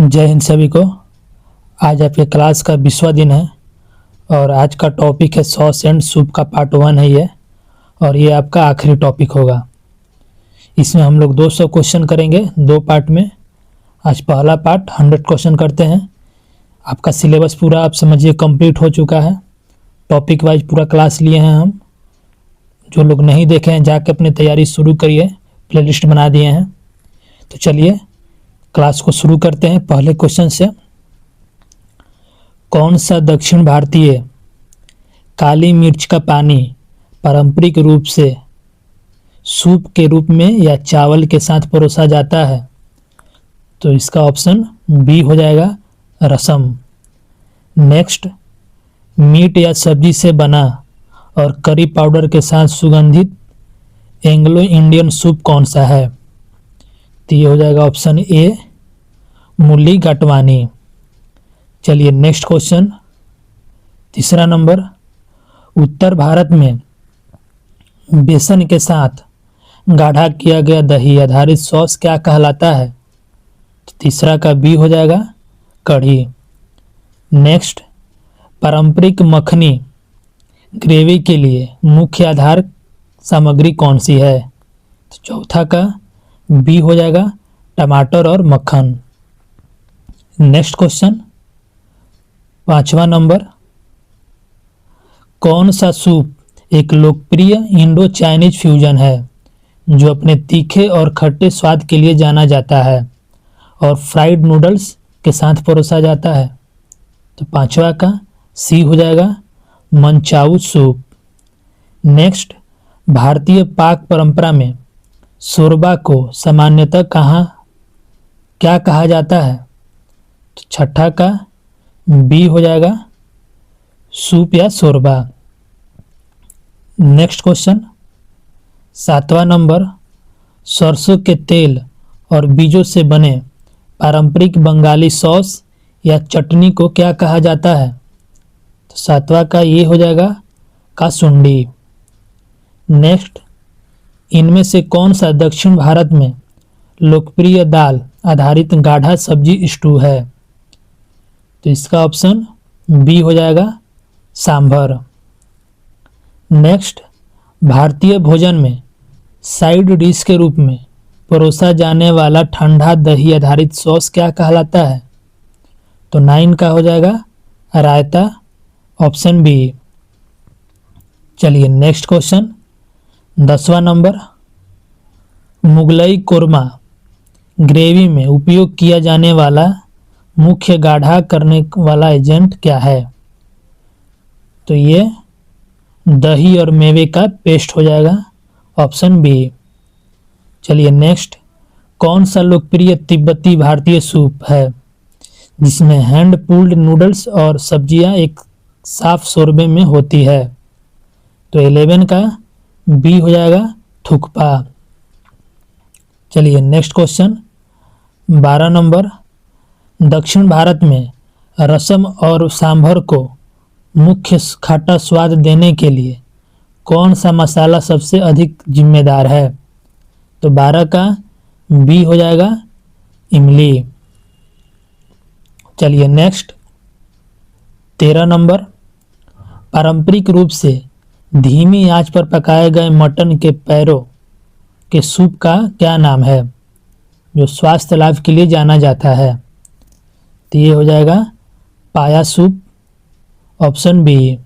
जय हिंद सभी को। आज आपके क्लास का 20वां दिन है और आज का टॉपिक है सॉस एंड सूप का पार्ट 1 है ये, और ये आपका आखिरी टॉपिक होगा। इसमें हम लोग 200 क्वेश्चन करेंगे 2 पार्ट में। आज पहला पार्ट 100 क्वेश्चन करते हैं। आपका सिलेबस पूरा आप समझिए कंप्लीट हो चुका है। टॉपिक वाइज पूरा क्लास लिए हैं हम। जो लोग नहीं देखे हैं जाके अपनी तैयारी शुरू करिए, प्लेलिस्ट बना दिए हैं। तो चलिए क्लास को शुरू करते हैं पहले क्वेश्चन से। कौन सा दक्षिण भारतीय काली मिर्च का पानी पारंपरिक रूप से सूप के रूप में या चावल के साथ परोसा जाता है? तो इसका ऑप्शन बी हो जाएगा, रसम। नेक्स्ट, मीट या सब्जी से बना और करी पाउडर के साथ सुगंधित एंग्लो इंडियन सूप कौन सा है? तो ये हो जाएगा ऑप्शन ए, मूली गटवानी। चलिए नेक्स्ट क्वेश्चन, तीसरा नंबर। उत्तर भारत में बेसन के साथ गाढ़ा किया गया दही आधारित सॉस क्या कहलाता है? तो तीसरा का बी हो जाएगा, कढ़ी। नेक्स्ट, पारंपरिक मखनी ग्रेवी के लिए मुख्य आधार सामग्री कौन सी है? तो चौथा का बी हो जाएगा, टमाटर और मक्खन। नेक्स्ट क्वेश्चन, 5वां नंबर। कौन सा सूप एक लोकप्रिय इंडो चाइनीज फ्यूजन है जो अपने तीखे और खट्टे स्वाद के लिए जाना जाता है और फ्राइड नूडल्स के साथ परोसा जाता है? तो 5वां का सी हो जाएगा, मंचाऊ सूप। नेक्स्ट, भारतीय पाक परंपरा में शोरबा को सामान्यतः क्या कहा जाता है? तो छठा का बी हो जाएगा, सूप या शोरबा। नेक्स्ट क्वेश्चन, 7वां नंबर। सरसों के तेल और बीजों से बने पारंपरिक बंगाली सॉस या चटनी को क्या कहा जाता है? तो 7वां का ये हो जाएगा, कासुंडी। नेक्स्ट, इनमें से कौन सा दक्षिण भारत में लोकप्रिय दाल आधारित गाढ़ा सब्जी स्टू है? तो इसका ऑप्शन बी हो जाएगा, सांभर। नेक्स्ट, भारतीय भोजन में साइड डिश के रूप में परोसा जाने वाला ठंडा दही आधारित सॉस क्या कहलाता है? तो 9 का हो जाएगा, रायता, ऑप्शन बी। चलिए नेक्स्ट क्वेश्चन, 10वां नंबर। मुगलई कोरमा ग्रेवी में उपयोग किया जाने वाला मुख्य गाढ़ा करने वाला एजेंट क्या है? तो ये दही और मेवे का पेस्ट हो जाएगा, ऑप्शन बी। चलिए नेक्स्ट, कौन सा लोकप्रिय तिब्बती भारतीय सूप है जिसमें हैंड पुल्ड नूडल्स और सब्जियां एक साफ शोरबे में होती है? तो 11 का बी हो जाएगा, थुक्पा। चलिए नेक्स्ट क्वेश्चन, 12 नंबर। दक्षिण भारत में रसम और सांभर को मुख्य खट्टा स्वाद देने के लिए कौन सा मसाला सबसे अधिक जिम्मेदार है? तो 12 का बी हो जाएगा, इमली। चलिए नेक्स्ट, 13 नंबर। पारंपरिक रूप से धीमी आंच पर पकाए गए मटन के पैरों के सूप का क्या नाम है जो स्वास्थ्य लाभ के लिए जाना जाता है? तो ये हो जाएगा, पाया सूप, ऑप्शन बी।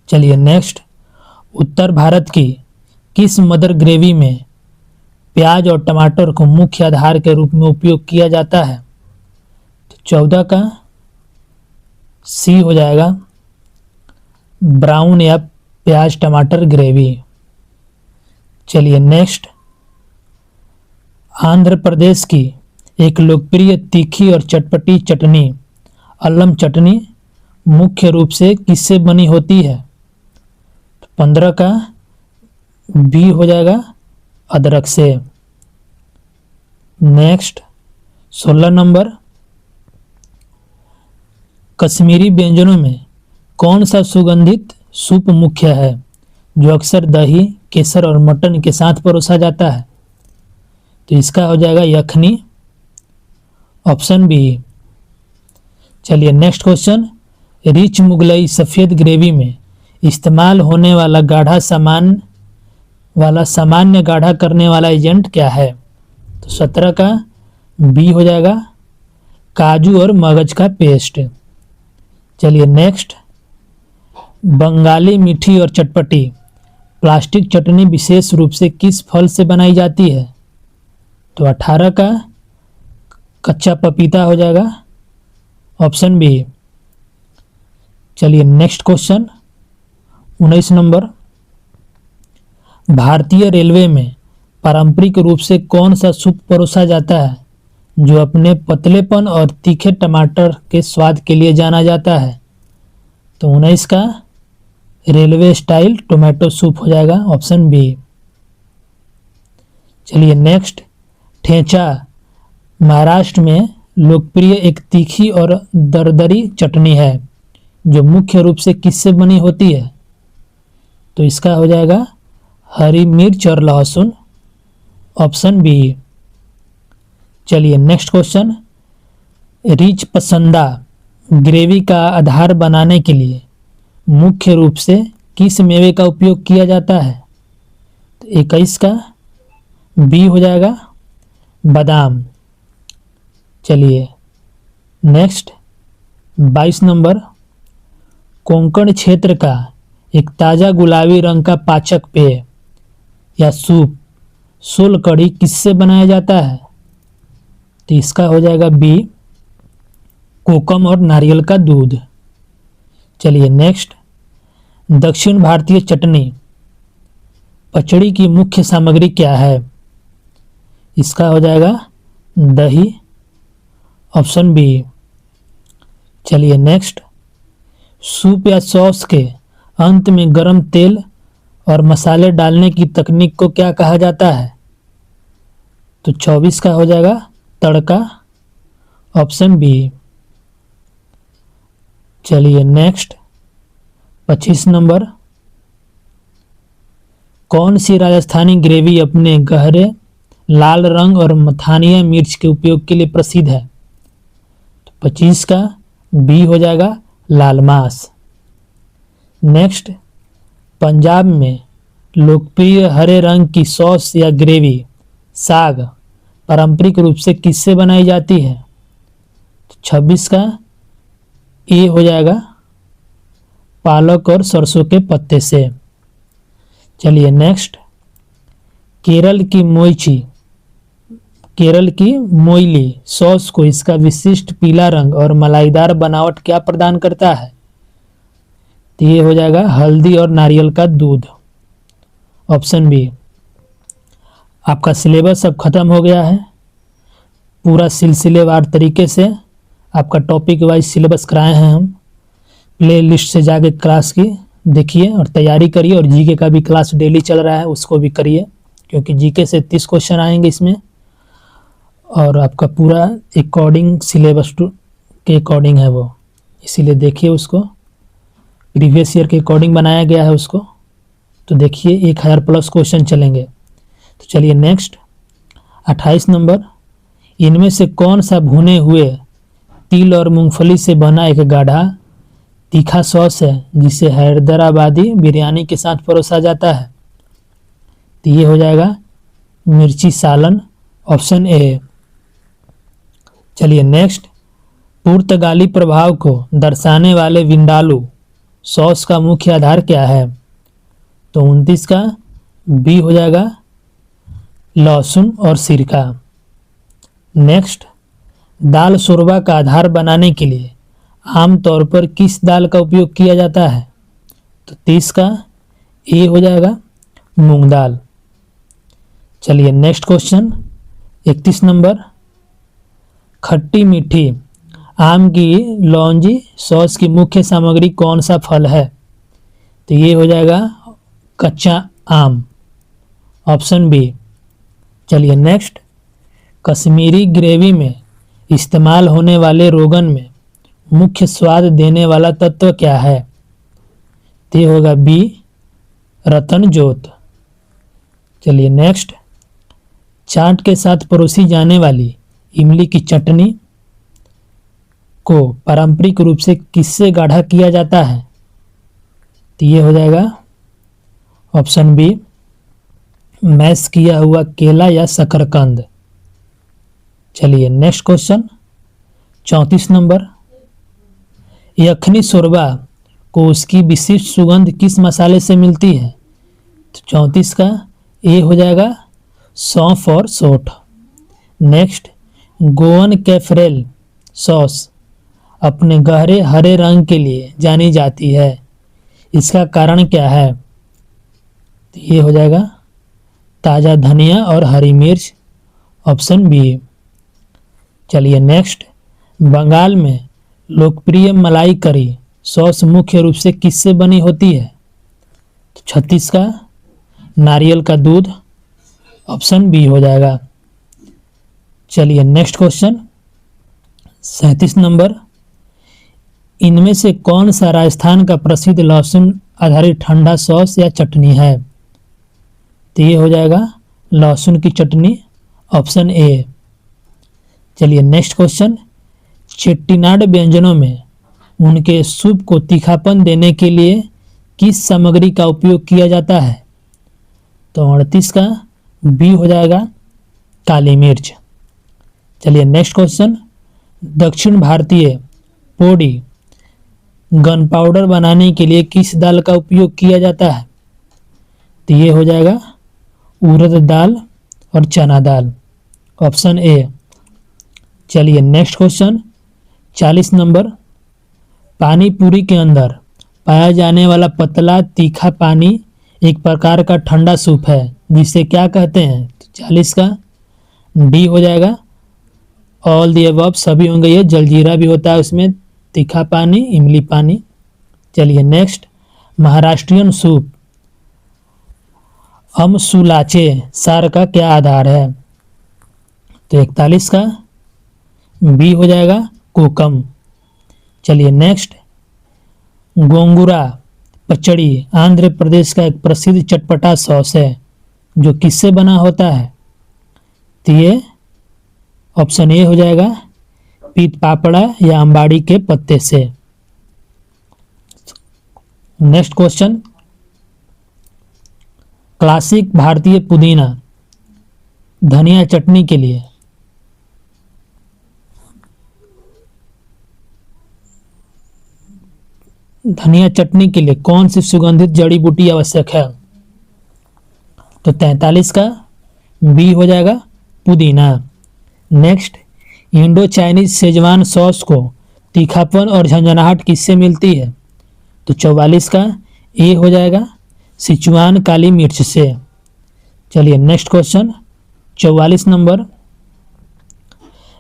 चलिए नेक्स्ट, उत्तर भारत की किस मदर ग्रेवी में प्याज और टमाटर को मुख्य आधार के रूप में उपयोग किया जाता है? तो 14 का सी हो जाएगा, ब्राउन या प्याज टमाटर ग्रेवी। चलिए नेक्स्ट, आंध्र प्रदेश की एक लोकप्रिय तीखी और चटपटी चटनी अल्लम चटनी मुख्य रूप से किससे बनी होती है? तो 15 का बी हो जाएगा, अदरक से। Next, 16 number. कश्मीरी व्यंजनों में कौन सा सुगंधित सूप मुख्य है जो अक्सर दही, केसर और मटन के साथ परोसा जाता है? तो इसका हो जाएगा यखनी, ऑप्शन बी। चलिए नेक्स्ट क्वेश्चन, रिच मुगलई सफ़ेद ग्रेवी में इस्तेमाल होने वाला सामान्य गाढ़ा करने वाला एजेंट क्या है? तो 17 का बी हो जाएगा काजू और मगज का पेस्ट। चलिए नेक्स्ट, बंगाली मीठी और चटपटी प्लास्टिक चटनी विशेष रूप से किस फल से बनाई जाती है? तो 18 का कच्चा पपीता हो जाएगा, ऑप्शन बी। चलिए नेक्स्ट क्वेश्चन 19 नंबर, भारतीय रेलवे में पारंपरिक रूप से कौन सा सूप परोसा जाता है जो अपने पतलेपन और तीखे टमाटर के स्वाद के लिए जाना जाता है? तो 19 का रेलवे स्टाइल टोमेटो सूप हो जाएगा, ऑप्शन बी। चलिए नेक्स्ट, ठेचा महाराष्ट्र में लोकप्रिय एक तीखी और दरदरी चटनी है जो मुख्य रूप से किससे बनी होती है? तो इसका हो जाएगा हरी मिर्च और लहसुन, ऑप्शन बी। चलिए नेक्स्ट क्वेश्चन, रिच पसंदा ग्रेवी का आधार बनाने के लिए मुख्य रूप से किस मेवे का उपयोग किया जाता है? तो 21 का बी हो जाएगा बादाम। चलिए नेक्स्ट 22 नंबर, कोंकण क्षेत्र का एक ताज़ा गुलाबी रंग का पाचक पेय या सूप सोल कढ़ी किससे बनाया जाता है? तो इसका हो जाएगा बी, कोकम और नारियल का दूध। चलिए नेक्स्ट, दक्षिण भारतीय चटनी पचड़ी की मुख्य सामग्री क्या है? इसका हो जाएगा दही, ऑप्शन बी। चलिए नेक्स्ट, सूप या सॉस के अंत में गरम तेल और मसाले डालने की तकनीक को क्या कहा जाता है? तो 24 का हो जाएगा तड़का, ऑप्शन बी। चलिए नेक्स्ट 25 नंबर, कौन सी राजस्थानी ग्रेवी अपने गहरे लाल रंग और मथानिया मिर्च के उपयोग के लिए प्रसिद्ध है? तो 25 का बी हो जाएगा लाल मांस। नेक्स्ट, पंजाब में लोकप्रिय हरे रंग की सॉस या ग्रेवी साग पारंपरिक रूप से किससे बनाई जाती है? तो 26 का ए हो जाएगा पालक और सरसों के पत्ते से। चलिए नेक्स्ट, केरल की मोइली सॉस को इसका विशिष्ट पीला रंग और मलाईदार बनावट क्या प्रदान करता है? तो ये हो जाएगा हल्दी और नारियल का दूध, ऑप्शन बी। आपका सिलेबस अब ख़त्म हो गया है। पूरा सिलसिलेवार तरीके से आपका टॉपिक वाइज सिलेबस कराए हैं हम। प्ले लिस्ट से जाके क्लास की देखिए और तैयारी करिए, और जीके का भी क्लास डेली चल रहा है उसको भी करिए, क्योंकि जीके से 30 क्वेश्चन आएंगे इसमें, और आपका पूरा अकॉर्डिंग सिलेबस के अकॉर्डिंग है वो, इसीलिए देखिए उसको। प्रीवियस ईयर के अकॉर्डिंग बनाया गया है उसको, तो देखिए 1000+ क्वेश्चन चलेंगे। तो चलिए नेक्स्ट 28 नंबर, इनमें से कौन सा भुने हुए तिल और मूंगफली से बना एक गाढ़ा तीखा सॉस है जिसे हैदराबादी बिरयानी के साथ परोसा जाता है? तो ये हो जाएगा मिर्ची सालन, ऑप्शन ए। चलिए नेक्स्ट, पुर्तगाली प्रभाव को दर्शाने वाले विंडालू सॉस का मुख्य आधार क्या है? तो 29 का बी हो जाएगा लहसुन और सिरका। नेक्स्ट, दाल शोरबा का आधार बनाने के लिए आमतौर पर किस दाल का उपयोग किया जाता है? तो 30 का ए हो जाएगा मूंग दाल। चलिए नेक्स्ट क्वेश्चन 31 नंबर, खट्टी मीठी आम की लौंजी सॉस की मुख्य सामग्री कौन सा फल है? तो ये हो जाएगा कच्चा आम, ऑप्शन बी। चलिए नेक्स्ट, कश्मीरी ग्रेवी में इस्तेमाल होने वाले रोगन में मुख्य स्वाद देने वाला तत्व क्या है? तो ये होगा बी रतन जोत। चलिए नेक्स्ट, चाट के साथ परोसी जाने वाली इमली की चटनी को पारंपरिक रूप से किससे गाढ़ा किया जाता है? तो ये हो जाएगा ऑप्शन बी, मैश किया हुआ केला या शकरकंद। चलिए नेक्स्ट क्वेश्चन 34 नंबर, यखनी शोरबा को उसकी विशिष्ट सुगंध किस मसाले से मिलती है? तो 34 का ए हो जाएगा सौंफ और सोंठ। नेक्स्ट, गोवन कैफरेल सॉस अपने गहरे हरे रंग के लिए जानी जाती है, इसका कारण क्या है? तो ये हो जाएगा ताज़ा धनिया और हरी मिर्च, ऑप्शन बी। चलिए नेक्स्ट, बंगाल में लोकप्रिय मलाई करी सॉस मुख्य रूप से किससे बनी होती है? तो 36 का नारियल का दूध, ऑप्शन बी हो जाएगा। चलिए नेक्स्ट क्वेश्चन 37 नंबर, इनमें से कौन सा राजस्थान का प्रसिद्ध लहसुन आधारित ठंडा सॉस या चटनी है? तो ये हो जाएगा लहसुन की चटनी, ऑप्शन ए। चलिए नेक्स्ट क्वेश्चन, चेट्टीनाड व्यंजनों में उनके सूप को तीखापन देने के लिए किस सामग्री का उपयोग किया जाता है? तो 38 का बी हो जाएगा काली मिर्च। चलिए नेक्स्ट क्वेश्चन, दक्षिण भारतीय पोड़ी गन पाउडर बनाने के लिए किस दाल का उपयोग किया जाता है? तो ये हो जाएगा उड़द दाल और चना दाल, ऑप्शन ए। चलिए नेक्स्ट क्वेश्चन 40 नंबर, पानी पूरी के अंदर पाया जाने वाला पतला तीखा पानी एक प्रकार का ठंडा सूप है जिसे क्या कहते हैं? तो 40 का डी हो जाएगा ऑल दी अबव, सभी होंगे ये, जलजीरा भी होता है उसमें, तीखा पानी, इमली पानी। चलिए नेक्स्ट, महाराष्ट्रियन सूप अमसुलाचे सार का क्या आधार है? तो 41 का बी हो जाएगा कोकम। चलिए नेक्स्ट, गोंगुरा पचड़ी आंध्र प्रदेश का एक प्रसिद्ध चटपटा सॉस है जो किससे बना होता है? तो ये ऑप्शन ए हो जाएगा पीत पापड़ा या अंबाड़ी के पत्ते से। नेक्स्ट क्वेश्चन, क्लासिक भारतीय पुदीना धनिया चटनी के लिए कौन सी सुगंधित जड़ी बूटी आवश्यक है? तो 43 का बी हो जाएगा पुदीना। Next, Indo Chinese Schezwan sauce को तीखापन और झंझनाहट किससे मिलती है? तो 44 का ए हो जाएगा सिचुआन काली मिर्च से। चलिए नेक्स्ट क्वेश्चन 44 नंबर,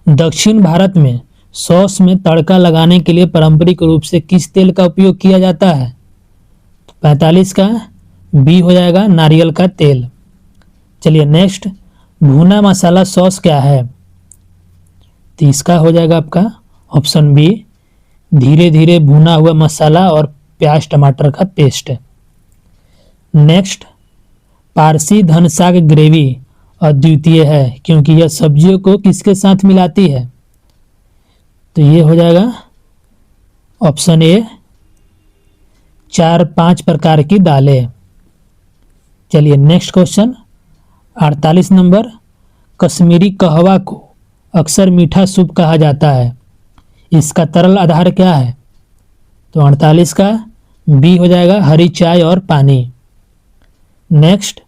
दक्षिण भारत में सॉस में तड़का लगाने के लिए पारंपरिक रूप से किस तेल का उपयोग किया जाता है? तो 45 का बी हो जाएगा नारियल का तेल। चलिए नेक्स्ट, भुना मसाला सॉस क्या है? तो इसका हो जाएगा आपका ऑप्शन बी, धीरे धीरे भुना हुआ मसाला और प्याज टमाटर का पेस्ट। नेक्स्ट, पारसी धन साग ग्रेवी अद्वितीय है क्योंकि यह सब्जियों को किसके साथ मिलाती है? तो ये हो जाएगा ऑप्शन ए, 4-5 प्रकार की दालें। चलिए नेक्स्ट क्वेश्चन 48 नंबर, कश्मीरी कहवा को अक्सर मीठा सूप कहा जाता है, इसका तरल आधार क्या है? तो 48 का बी हो जाएगा हरी चाय और पानी। नेक्स्ट,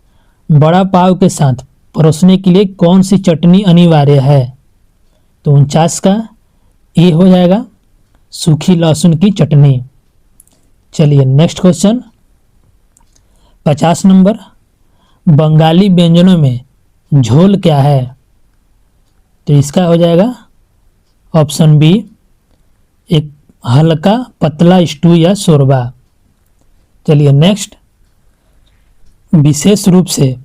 बड़ा पाव के साथ परोसने के लिए कौन सी चटनी अनिवार्य है? तो 49 का ए हो जाएगा सूखी लहसुन की चटनी। चलिए नेक्स्ट क्वेश्चन 50 नंबर, बंगाली व्यंजनों में झोल क्या है? तो इसका हो जाएगा ऑप्शन बी, एक हल्का पतला स्टू या शोरबा। चलिए नेक्स्ट, विशेष रूप से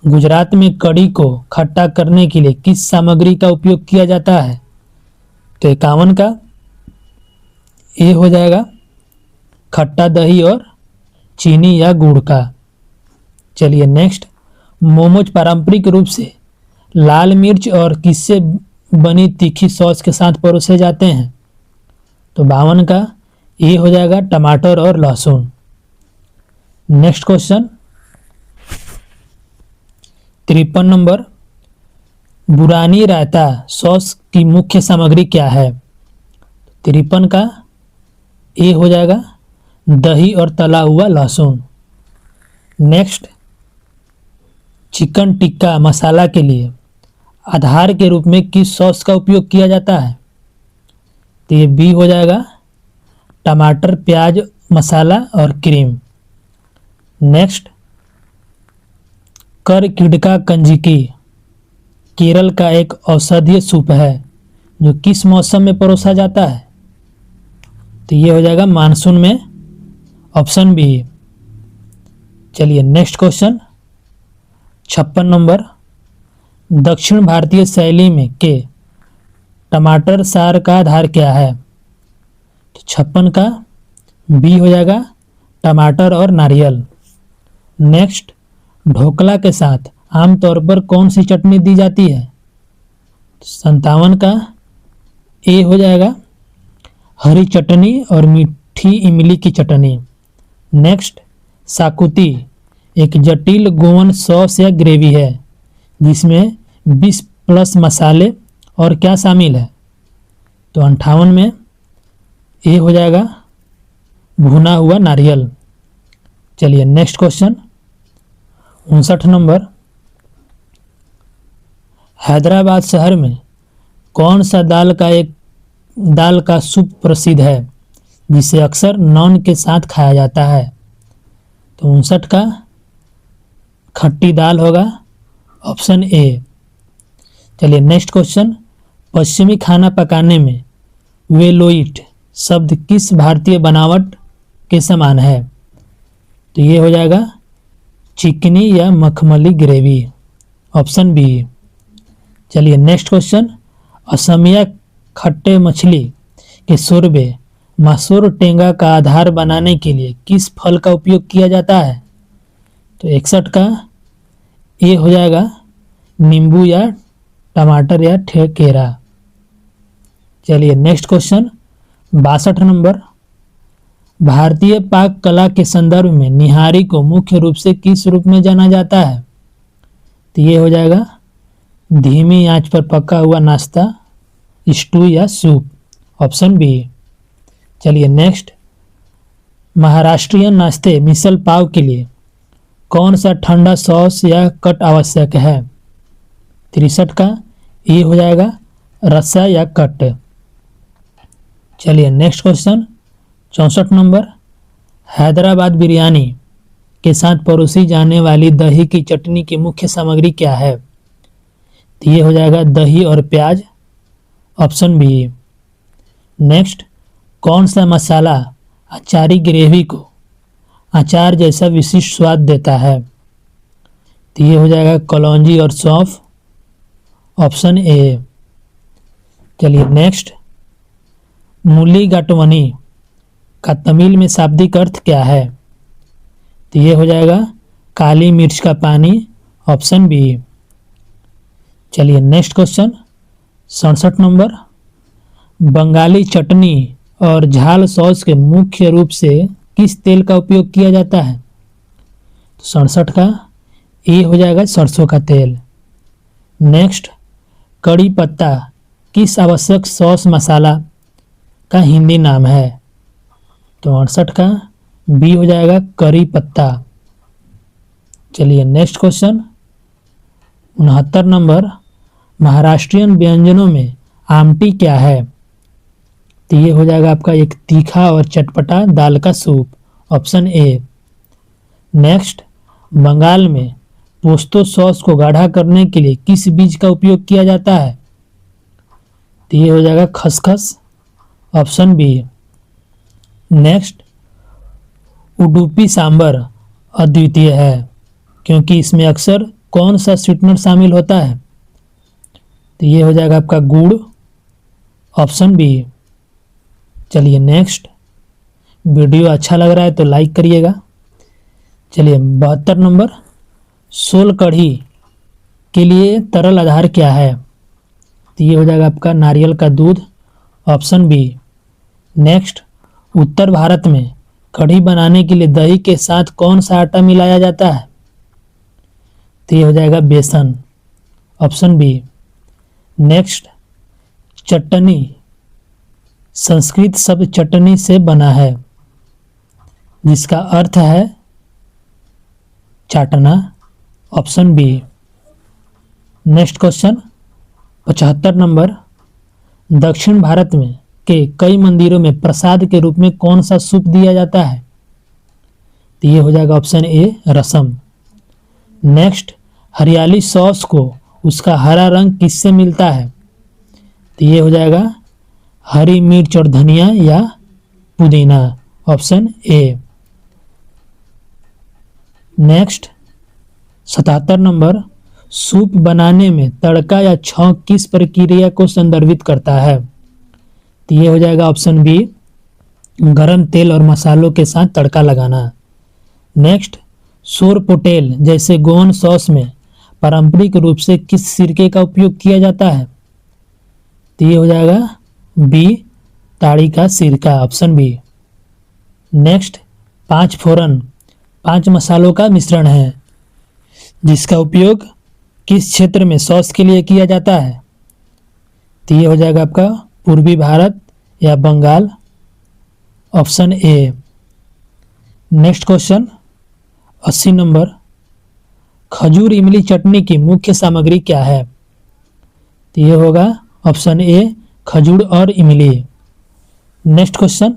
गुजरात में कड़ी को खट्टा करने के लिए किस सामग्री का उपयोग किया जाता है? तो 51 का ए हो जाएगा खट्टा दही और चीनी या गुड़ का। चलिए नेक्स्ट, मोमोज पारंपरिक रूप से लाल मिर्च और किससे बनी तीखी सॉस के साथ परोसे जाते हैं? तो 52 का ए हो जाएगा टमाटर और लहसुन। नेक्स्ट क्वेश्चन 53 नंबर, बुरानी रायता सॉस की मुख्य सामग्री क्या है? 53 का ए हो जाएगा दही और तला हुआ लहसुन। नेक्स्ट, चिकन टिक्का मसाला के लिए आधार के रूप में किस सॉस का उपयोग किया जाता है? तो ये बी हो जाएगा टमाटर प्याज मसाला और क्रीम। नेक्स्ट, करकिडका कंजिकी केरल का एक औषधीय सूप है जो किस मौसम में परोसा जाता है? तो ये हो जाएगा मानसून में, ऑप्शन बी। चलिए नेक्स्ट क्वेश्चन 56 नंबर, दक्षिण भारतीय शैली में के टमाटर सार का आधार क्या है? तो 56 का बी हो जाएगा टमाटर और नारियल। नेक्स्ट, ढोकला के साथ आमतौर पर कौन सी चटनी दी जाती है? 57 का ए हो जाएगा हरी चटनी और मीठी इमली की चटनी। नेक्स्ट, साकुती एक जटिल गोवन सॉस या ग्रेवी है जिसमें 20 प्लस मसाले और क्या शामिल है? तो 58 में ए हो जाएगा भुना हुआ नारियल। चलिए नेक्स्ट क्वेश्चन 59 नंबर, हैदराबाद शहर में कौन सा दाल का सूप प्रसिद्ध है जिसे अक्सर नान के साथ खाया जाता है? तो 59 का खट्टी दाल होगा, ऑप्शन ए। चलिए नेक्स्ट क्वेश्चन, पश्चिमी खाना पकाने में वेलोइट शब्द किस भारतीय बनावट के समान है? तो ये हो जाएगा चिकनी या मखमली ग्रेवी, ऑप्शन बी। चलिए नेक्स्ट क्वेश्चन, असमिया खट्टे मछली के शोरबे मसूर टेंगा का आधार बनाने के लिए किस फल का उपयोग किया जाता है? तो 61 का ए हो जाएगा नींबू या टमाटर या केरा। चलिए नेक्स्ट क्वेश्चन 62 नंबर, भारतीय पाक कला के संदर्भ में निहारी को मुख्य रूप से किस रूप में जाना जाता है? तो ये हो जाएगा धीमी आंच पर पका हुआ नाश्ता, स्टू या सूप, ऑप्शन बी। चलिए नेक्स्ट, महाराष्ट्रियन नाश्ते मिसल पाव के लिए कौन सा ठंडा सॉस या कट आवश्यक है? 63 का ए हो जाएगा रस्सा या कट। चलिए next question 64 number, Hyderabad biryani के साथ परोसी जाने वाली दही की चटनी की मुख्य सामग्री क्या है? तो ये हो जाएगा दही और प्याज, ऑप्शन बी। नेक्स्ट, कौन सा मसाला अचारी ग्रेवी को अचार जैसा विशिष्ट स्वाद देता है? तो ये हो जाएगा कलौंजी और सौंफ, ऑप्शन ए। चलिए नेक्स्ट, मूलीगट्टवनी का तमिल में शाब्दिक अर्थ क्या है? तो ये हो जाएगा काली मिर्च का पानी, ऑप्शन बी। चलिए नेक्स्ट क्वेश्चन 67 नंबर, बंगाली चटनी और झाल सॉस के मुख्य रूप से किस तेल का उपयोग किया जाता है? तो 67 का ए हो जाएगा सरसों का तेल। नेक्स्ट, कड़ी पत्ता किस आवश्यक सॉस मसाला का हिंदी नाम है? तो 68 का बी हो जाएगा करी पत्ता। चलिए नेक्स्ट क्वेश्चन 69 नंबर, महाराष्ट्रियन व्यंजनों में आमटी क्या है? तो ये हो जाएगा आपका एक तीखा और चटपटा दाल का soup, option A. Next, Bengal में पोस्तो सॉस को गाढ़ा करने के लिए किस बीज का उपयोग किया जाता है? तो ये हो जाएगा खसखस, option B. Next, Udupi sambar अद्वितीय है क्योंकि इसमें अक्सर कौन सा स्वीटनर शामिल होता है? तो ये हो जाएगा आपका गुड़, ऑप्शन बी। चलिए नेक्स्ट, वीडियो अच्छा लग रहा है तो लाइक करिएगा। चलिए 72 नंबर, सोल कढ़ी के लिए तरल आधार क्या है? तो ये हो जाएगा आपका नारियल का दूध, ऑप्शन बी। नेक्स्ट, उत्तर भारत में कढ़ी बनाने के लिए दही के साथ कौन सा आटा मिलाया जाता है? तो ये हो जाएगा बेसन, option B. Next, chutney Sanskrit शब्द चटनी से बना है जिसका अर्थ है चाटना, ऑप्शन बी। नेक्स्ट क्वेश्चन 75 नंबर, दक्षिण भारत में के कई मंदिरों में प्रसाद के रूप में कौन सा सूप दिया जाता है? तो ये हो जाएगा ऑप्शन ए रसम। नेक्स्ट, हरियाली सॉस को उसका हरा रंग किससे मिलता है? तो ये हो जाएगा हरी मिर्च और धनिया या पुदीना, option A. Next 77 number, soup बनाने में तड़का या छौंक किस प्रक्रिया को संदर्भित करता है? तो ये हो जाएगा ऑप्शन बी गरम तेल और मसालों के साथ तड़का लगाना। नेक्स्ट, सोरपोटेल जैसे गोवन सॉस में पारंपरिक रूप से किस सिरके का उपयोग किया जाता है? तो ये हो जाएगा बी ताड़ी का सिरका, ऑप्शन बी। नेक्स्ट, 5 फोरन 5 मसालों का मिश्रण है जिसका उपयोग किस क्षेत्र में सॉस के लिए किया जाता है? तो ये हो जाएगा आपका पूर्वी भारत या Bengal, option A. Next question 80 number, खजूर इमली चटनी की मुख्य सामग्री क्या है? तो ये होगा ऑप्शन ए खजूर और इमली। नेक्स्ट क्वेश्चन,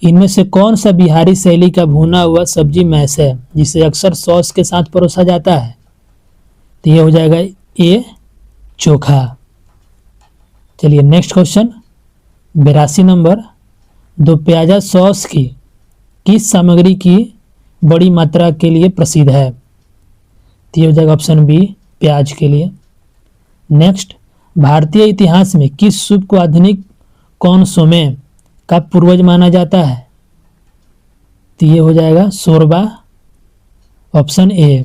इनमें से कौन सा बिहारी शैली का भुना हुआ सब्जी मैश है जिसे अक्सर सॉस के साथ परोसा जाता है? तो ये हो जाएगा ए चोखा। चलिए नेक्स्ट क्वेश्चन 82 नंबर, दो प्याजा सॉस की किस सामग्री की बड़ी मात्रा के लिए प्रसिद्ध है? तो ये हो जाएगा ऑप्शन बी प्याज के लिए। नेक्स्ट, भारतीय इतिहास में किस सूप को आधुनिक कॉन्सोमे का पूर्वज माना जाता है? तो ये हो जाएगा शोरबा, option A.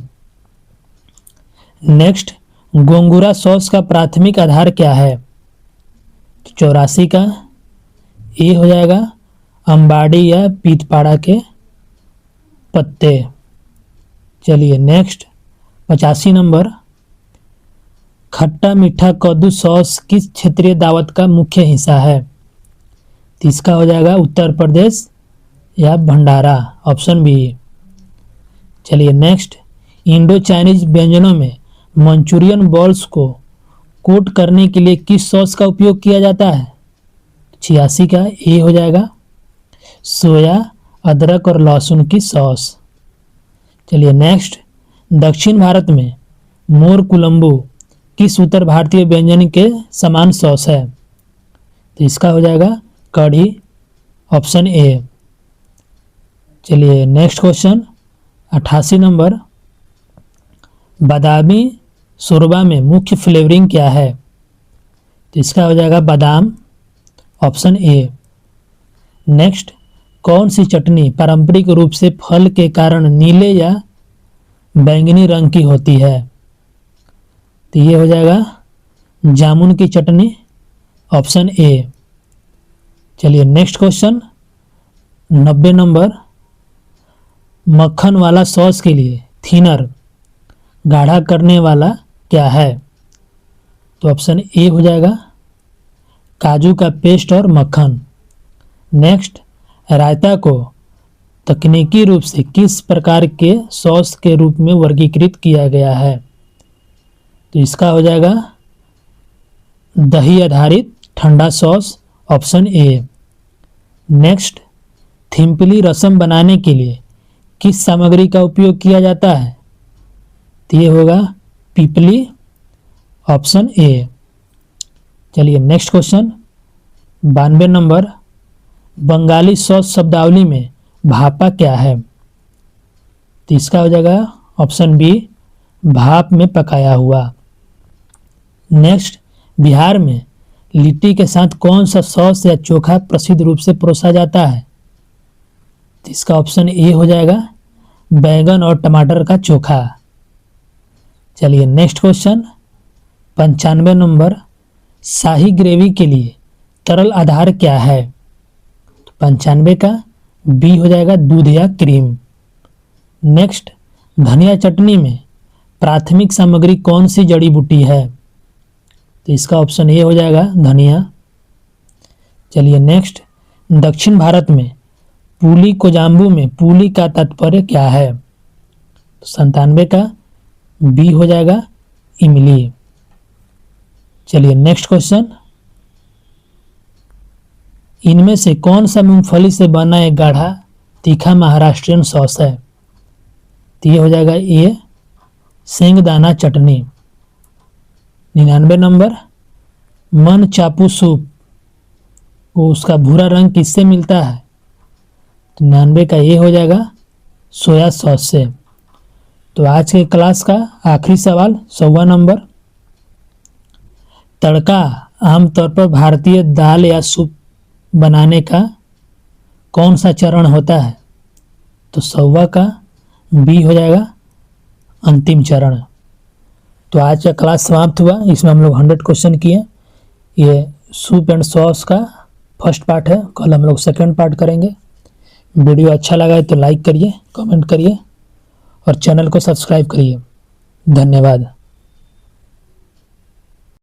Next, gongura sauce का प्राथमिक आधार क्या है? 84 का। ए हो जाएगा अंबाड़ी या पीतपाड़ा के पत्ते। चलिए नेक्स्ट 85 नंबर, खट्टा मीठा कद्दू सॉस किस क्षेत्रीय दावत का मुख्य हिस्सा है? तो इसका हो जाएगा उत्तर प्रदेश या भंडारा, ऑप्शन बी। चलिए नेक्स्ट, इंडो चाइनीज व्यंजनों में मंचूरियन बॉल्स को कोट करने के लिए किस सॉस का उपयोग किया जाता है? 86 का। ए हो जाएगा सोया, अदरक और लहसुन की सॉस। चलिए नेक्स्ट, दक्षिण भारत में मोर कुलम्बू किस उत्तर भारतीय व्यंजन के समान सॉस है? तो इसका हो जाएगा कढ़ी, ऑप्शन ए। चलिए नेक्स्ट क्वेश्चन 88 नंबर, बादामी शोरबा में मुख्य फ्लेवरिंग क्या है? तो इसका हो जाएगा बादाम, ऑप्शन ए। नेक्स्ट, कौन सी चटनी पारंपरिक रूप से फल के कारण नीले या बैंगनी रंग की होती है? तो ये हो जाएगा जामुन की चटनी, ऑप्शन ए। चलिए नेक्स्ट क्वेश्चन 90 नंबर, मक्खन वाला सॉस के लिए थिनर गाढ़ा करने वाला क्या है? तो ऑप्शन ए हो जाएगा काजू का पेस्ट और मक्खन। नेक्स्ट, रायता को तकनीकी रूप से किस प्रकार के सॉस के रूप में वर्गीकृत किया गया है? तो इसका हो जाएगा दही आधारित ठंडा सॉस, ऑप्शन ए। नेक्स्ट, थिम्पली रसम बनाने के लिए किस सामग्री का उपयोग किया जाता है? तो ये होगा पीपली, ऑप्शन ए। चलिए नेक्स्ट क्वेश्चन 92 नंबर, बंगाली सॉस शब्दावली में भापा क्या है? तो इसका हो जाएगा ऑप्शन बी भाप में पकाया हुआ। नेक्स्ट, बिहार में लिट्टी के साथ कौन सा सॉस या चोखा प्रसिद्ध रूप से परोसा जाता है? तो इसका ऑप्शन ए हो जाएगा बैंगन और टमाटर का चोखा। चलिए नेक्स्ट क्वेश्चन 95 नंबर, शाही ग्रेवी के लिए तरल आधार क्या है? तो 95 का बी हो जाएगा दूध या क्रीम। नेक्स्ट, धनिया चटनी में प्राथमिक सामग्री कौन सी जड़ी बूटी है? तो इसका ऑप्शन ए हो जाएगा धनिया। चलिए नेक्स्ट, दक्षिण भारत में पूली कोजाम्बू में पूली का तात्पर्य क्या है? तो 97 का बी हो जाएगा इमली। चलिए नेक्स्ट क्वेश्चन, इनमें से कौन सा मूंगफली से बना एक गाढ़ा तीखा महाराष्ट्रियन सॉस है? तो ये हो जाएगा ए सेंगदाना चटनी। 99 नंबर, मन चापू सूप को उसका भूरा रंग किससे मिलता है? तो 99 का ये हो जाएगा सोया सॉस से। तो आज के क्लास का आखिरी सवाल 100वां नंबर, तड़का आमतौर पर भारतीय दाल या सूप बनाने का कौन सा चरण होता है? तो 100वां का बी हो जाएगा अंतिम चरण। तो आज का क्लास समाप्त हुआ। इसमें हम लोग 100 क्वेश्चन किए। ये सूप एंड सॉस का फर्स्ट पार्ट है, कल हम लोग सेकंड पार्ट करेंगे। वीडियो अच्छा लगा है तो लाइक करिए, कमेंट करिए और चैनल को सब्सक्राइब करिए। धन्यवाद।